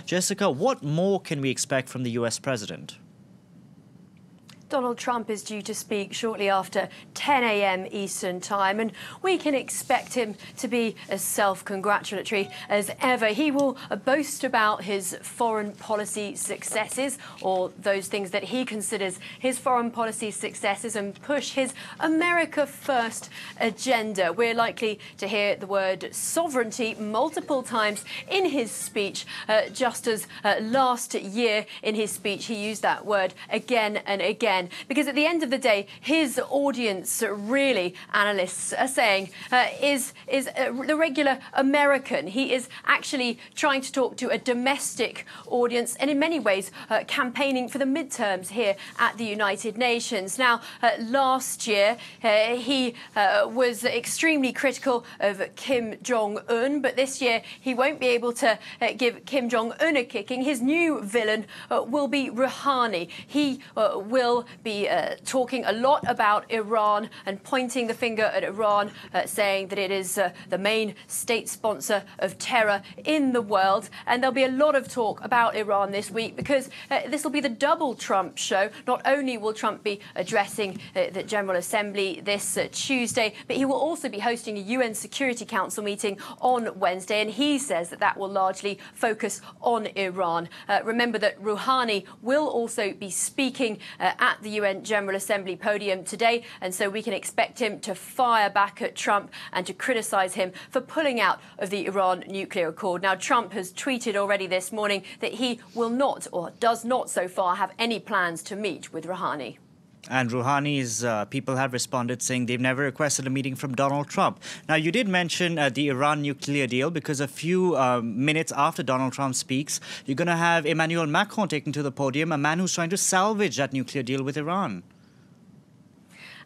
Jessica, what more can we expect from the US president? Donald Trump is due to speak shortly after 10 a.m. Eastern Time, and we can expect him to be as self-congratulatory as ever. He will boast about his foreign policy successes, or those things that he considers his foreign policy successes, and push his America First agenda. We're likely to hear the word sovereignty multiple times in his speech, just as last year in his speech he used that word again and again. Because at the end of the day, his audience, really, analysts are saying, is the regular American. He is actually trying to talk to a domestic audience, and in many ways campaigning for the midterms here at the United Nations. Now, last year, he was extremely critical of Kim Jong-un, but this year he won't be able to give Kim Jong-un a kicking. His new villain will be Rouhani. He will be talking a lot about Iran and pointing the finger at Iran, saying that it is the main state sponsor of terror in the world. And there'll be a lot of talk about Iran this week, because this will be the double Trump show. Not only will Trump be addressing the General Assembly this Tuesday, but he will also be hosting a UN Security Council meeting on Wednesday, and he says that that will largely focus on Iran. Remember that Rouhani will also be speaking at the UN General Assembly podium today, and so we can expect him to fire back at Trump and to criticise him for pulling out of the Iran nuclear accord. Now, Trump has tweeted already this morning that he will not, or does not so far, have any plans to meet with Rouhani. And Rouhani's people have responded saying they've never requested a meeting from Donald Trump. Now, you did mention the Iran nuclear deal, because a few minutes after Donald Trump speaks, you're going to have Emmanuel Macron taken to the podium, a man who's trying to salvage that nuclear deal with Iran.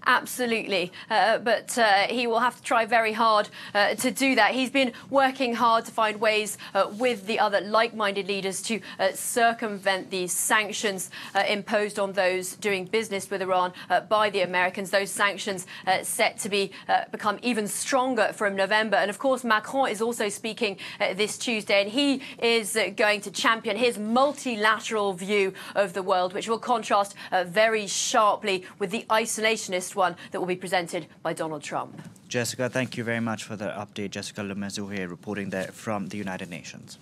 Absolutely, but he will have to try very hard to do that. He's been working hard to find ways with the other like-minded leaders to circumvent these sanctions imposed on those doing business with Iran by the Americans. Those sanctions set to become even stronger from November. And of course, Macron is also speaking this Tuesday, and he is going to champion his multilateral view of the world, which will contrast very sharply with the isolationist one that will be presented by Donald Trump. Jessica, thank you very much for the update. Jessica Lemezou here reporting there from the United Nations.